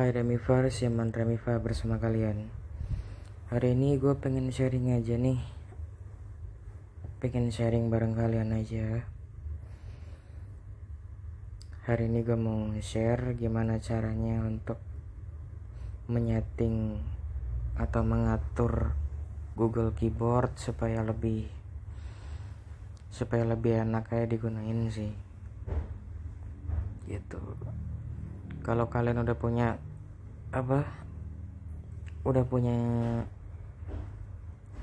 Hai Remiva, Siaman Remiva bersama kalian. Hari ini gue pengen sharing aja nih. Pengen sharing bareng kalian aja. Hari ini gue mau share gimana caranya untuk menyeting atau mengatur Google Keyboard supaya lebih enak kayak digunain sih. Gitu. Kalau kalian udah punya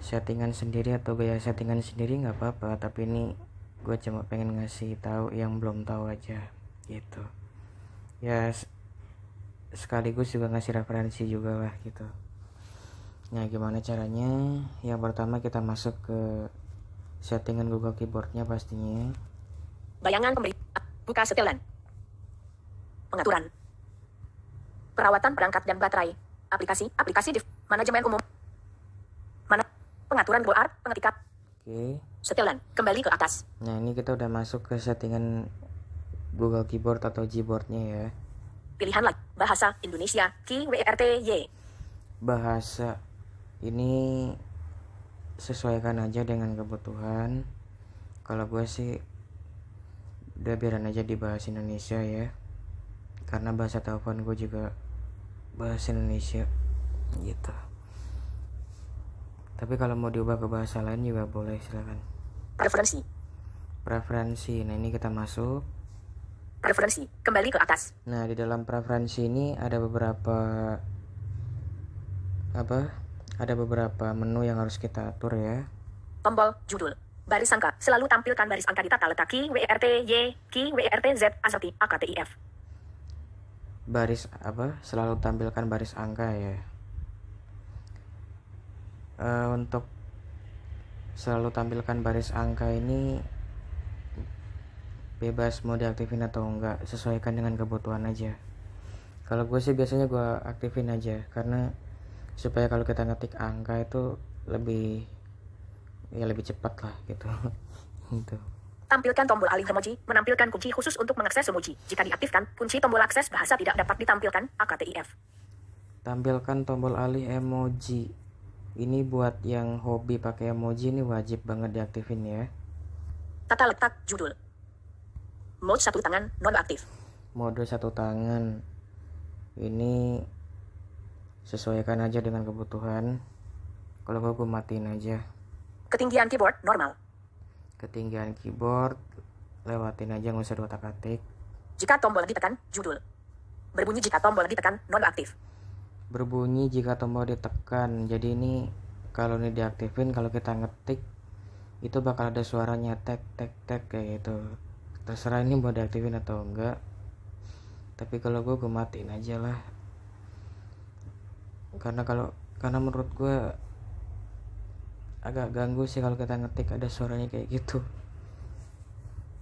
settingan sendiri atau gaya settingan sendiri nggak apa-apa, tapi ini gue cuma pengen ngasih tahu yang belum tahu aja gitu ya, sekaligus juga ngasih referensi juga lah gitu. Nah, gimana caranya? Yang pertama kita masuk ke settingan Google Keyboardnya pastinya. Bayangan pemberi. Buka setelan. Pengaturan. Perawatan perangkat dan baterai. Aplikasi manajemen umum. Pengaturan art pengetikan. Oke. Setelan. Kembali ke atas. Nah, ini kita udah masuk ke settingan Google Keyboard atau Gboardnya ya. Pilihan lagi. Bahasa Indonesia. KWRTY. Bahasa ini sesuaikan aja dengan kebutuhan. Kalau gue sih udah biarin aja di bahasa Indonesia ya, karena bahasa telepon gue juga bahasa Indonesia gitu. Tapi kalau mau diubah ke bahasa lain juga boleh, silakan. Preferensi. Nah, ini kita masuk. Preferensi. Kembali ke atas. Nah, di dalam preferensi ini ada beberapa menu yang harus kita atur ya. Tombol judul. Baris angka. Selalu tampilkan baris angka ditata letak KWRTY, KWRTZ, ASRT, AKTIF. Selalu tampilkan baris angka ya. Untuk selalu tampilkan baris angka ini bebas mau diaktifin atau enggak, sesuaikan dengan kebutuhan aja. Kalau gue sih biasanya gue aktifin aja, karena supaya kalau kita ngetik angka itu lebih cepat lah gitu. Gitu. Tampilkan tombol alih emoji, menampilkan kunci khusus untuk mengakses emoji. Jika diaktifkan, kunci tombol akses bahasa tidak dapat ditampilkan, AKTIF. Tampilkan tombol alih emoji. Ini buat yang hobi pakai emoji, ini wajib banget diaktifin ya. Tata letak judul. Mode satu tangan, non-aktif. Mode satu tangan. Ini sesuaikan aja dengan kebutuhan. Kalau gue matiin aja. Ketinggian keyboard, normal. Ketinggian keyboard lewatin aja, nggak usah diotak-atik. Jika tombol ditekan, judul. Berbunyi jika tombol ditekan, non-aktif. Berbunyi jika tombol ditekan. Jadi ini kalau ini diaktifin, kalau kita ngetik itu bakal ada suaranya tek tek tek kayak gitu. Terserah ini mau diaktifin atau enggak. Tapi kalau gue matiin aja lah. Karena menurut gue agak ganggu sih kalau kita ngetik ada suaranya kayak gitu.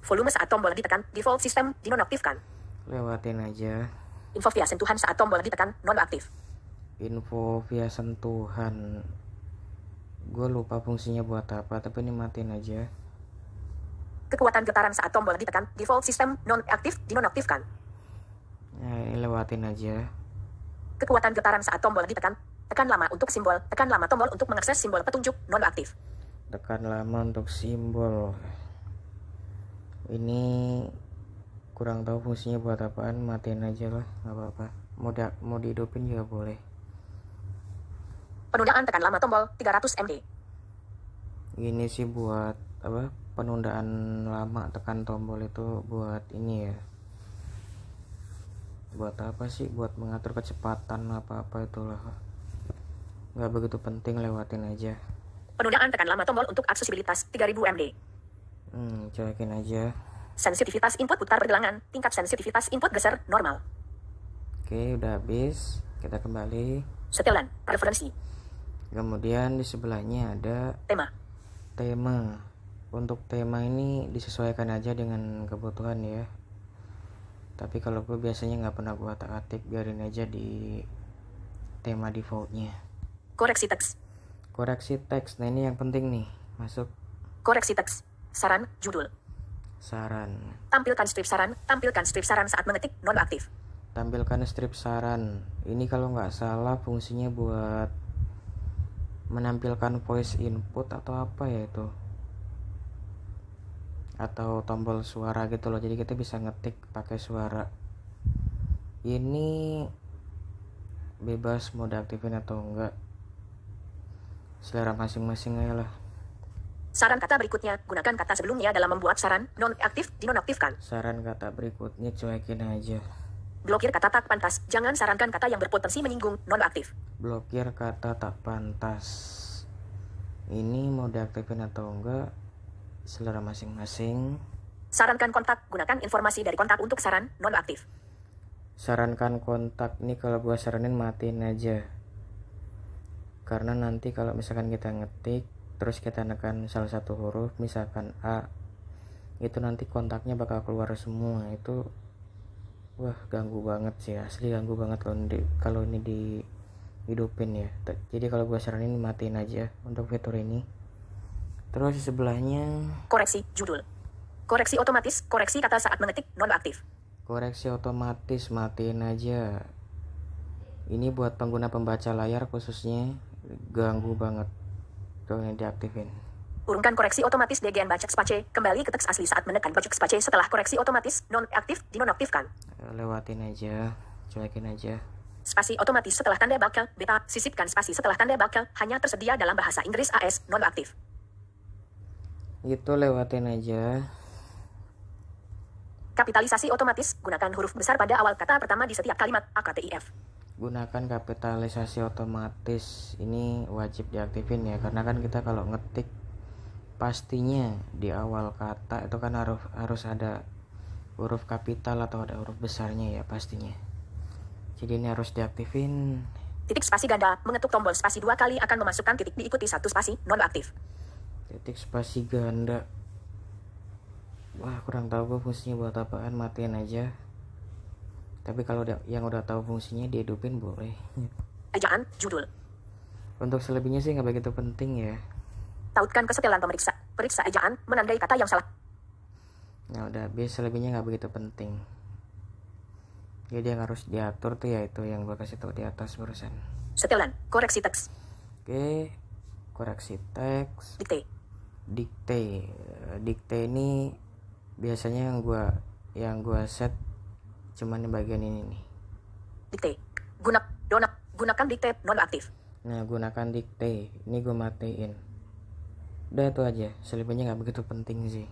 Volume saat tombol ditekan, default system dinonaktifkan. Lewatin aja. Info via sentuhan saat tombol ditekan, nonaktif. Info via sentuhan, gue lupa fungsinya buat apa, tapi ini matiin aja. Kekuatan getaran saat tombol ditekan, default system non-aktif dinonaktifkan. Nah, ini lewatin aja. Kekuatan getaran saat tombol ditekan, tekan lama untuk simbol, tekan lama tombol untuk mengakses simbol petunjuk, non-aktif. Tekan lama untuk simbol. Ini kurang tahu fungsinya buat apaan, matiin aja lah, nggak apa-apa. Mau dihidupin juga boleh. Penundaan tekan lama tombol 300 MD. Ini sih buat penundaan lama tekan tombol itu buat ini ya. Buat apa sih? Buat mengatur kecepatan apa-apa itulah. Nggak begitu penting, lewatin aja. Penundaan tekan lama tombol untuk aksesibilitas 3000 MD. Cuekin aja. Sensitivitas input putar bergelangan, tingkat sensitivitas input geser, normal. Oke, udah habis. Kita kembali. Setelan, preferensi. Kemudian di sebelahnya ada tema. Untuk tema ini disesuaikan aja dengan kebutuhan ya. Tapi kalau gue biasanya nggak pernah gue otak-atik, biarin aja di tema defaultnya. Koreksi teks. Koreksi teks, nah ini yang penting nih, masuk Koreksi teks. Saran, judul. saran. Tampilkan strip saran. Tampilkan strip saran saat mengetik, nonaktif. Tampilkan strip saran. Ini kalau nggak salah fungsinya buat menampilkan voice input atau apa ya itu, atau tombol suara gitu loh, jadi kita bisa ngetik pakai suara. Ini bebas mau diaktifin atau enggak, selera masing-masing aja lah. Saran kata berikutnya, gunakan kata sebelumnya dalam membuat saran, nonaktif, dinonaktifkan. Saran kata berikutnya cuekin aja. Blokir kata tak pantas, jangan sarankan kata yang berpotensi menyinggung, nonaktif. Blokir kata tak pantas, ini mau diaktifin atau enggak, selera masing-masing. Sarankan kontak, gunakan informasi dari kontak untuk saran, nonaktif. Sarankan kontak, nih kalau gua saranin matiin aja, karena nanti kalau misalkan kita ngetik terus kita nekan salah satu huruf, misalkan A, itu nanti kontaknya bakal keluar semua. Itu wah ganggu banget sih, asli ganggu banget kalau ini dihidupin ya. Jadi kalau gua saranin matiin aja untuk fitur ini. Terus di sebelahnya Koreksi, judul. Koreksi otomatis, koreksi kata saat mengetik, nonaktif. koreksi otomatis, matiin aja. Ini buat pengguna pembaca layar khususnya, ganggu banget kalau ini diaktifin. Urungkan koreksi otomatis DGN bacek space, kembali ke teks asli saat menekan bacek space setelah koreksi otomatis, nonaktif, dinonaktifkan. Lewatin aja, cuekin aja. Spasi otomatis setelah tanda bakal, beta, sisipkan spasi setelah tanda bakal, hanya tersedia dalam bahasa Inggris AS, nonaktif. Itu lewatin aja. Kapitalisasi otomatis, gunakan huruf besar pada awal kata pertama di setiap kalimat, AKTIF. Gunakan kapitalisasi otomatis, ini wajib diaktifin ya, karena kan kita kalau ngetik pastinya di awal kata itu kan harus ada huruf kapital atau ada huruf besarnya ya pastinya. Jadi ini harus diaktifin. Titik spasi ganda, mengetuk tombol spasi 2 kali akan memasukkan titik diikuti 1 spasi, nonaktif. Titik spasi ganda, wah kurang tahu gue fungsinya buat apaan, matiin aja. Tapi kalau yang udah tahu fungsinya dihidupin boleh. Ejaan, judul. Untuk selebihnya sih nggak begitu penting ya. Tautkan kesetelan pemeriksa. Periksa ejaan, menandai kata yang salah. Nah udah, biasa selebihnya nggak begitu penting. Jadi yang harus diatur tuh ya itu yang gue kasih tahu di atas barusan. Setelan, koreksi teks. Oke, koreksi teks. Dikte. Dikte ini biasanya yang gua set cuman di bagian ini nih. Dikte. Gunakan dikte, nonaktif. Nah gunakan dikte, ini gue matiin. Udah itu aja, selebihnya nggak begitu penting sih.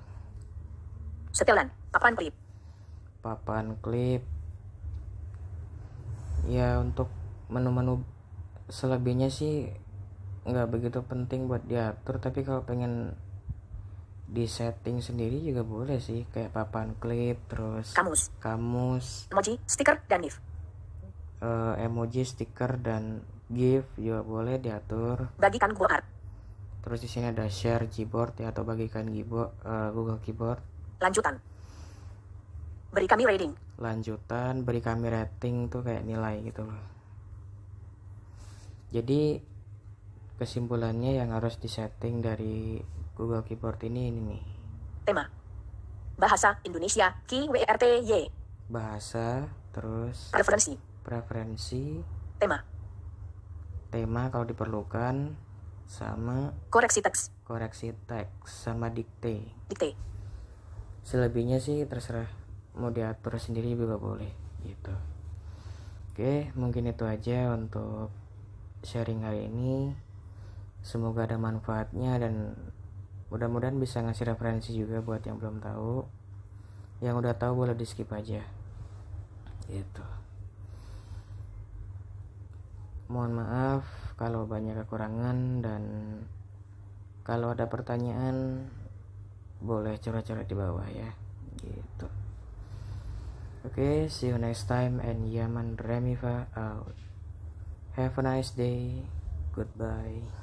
Setelan, papan klip. Papan klip. Ya untuk menu-menu selebihnya sih nggak begitu penting buat diatur, tapi kalau pengen di setting sendiri juga boleh sih, kayak papan klip, terus kamus, emoji, stiker, dan GIF. Emoji, stiker, dan GIF juga boleh diatur. Bagikan Google Art. Terus di sini ada share Gboard ya, atau bagikan Google Keyboard. Lanjutan. Beri kami rating. Lanjutan, beri kami rating tuh kayak nilai gitu loh. Jadi kesimpulannya yang harus disetting dari Google Keyboard ini nih. Tema. Bahasa Indonesia, KWRTY. Bahasa, terus preferensi. Tema kalau diperlukan, sama koreksi teks, sama dikte. Selebihnya sih terserah, mau diatur sendiri juga boleh gitu. Oke, mungkin itu aja untuk sharing hari ini. Semoga ada manfaatnya dan mudah-mudahan bisa ngasih referensi juga buat yang belum tahu. Yang udah tahu boleh di skip aja gitu. Mohon maaf kalau banyak kekurangan, dan kalau ada pertanyaan boleh coret-coret di bawah ya gitu. Oke, see you next time, and Yaman Remifa out. Have a nice day. Goodbye.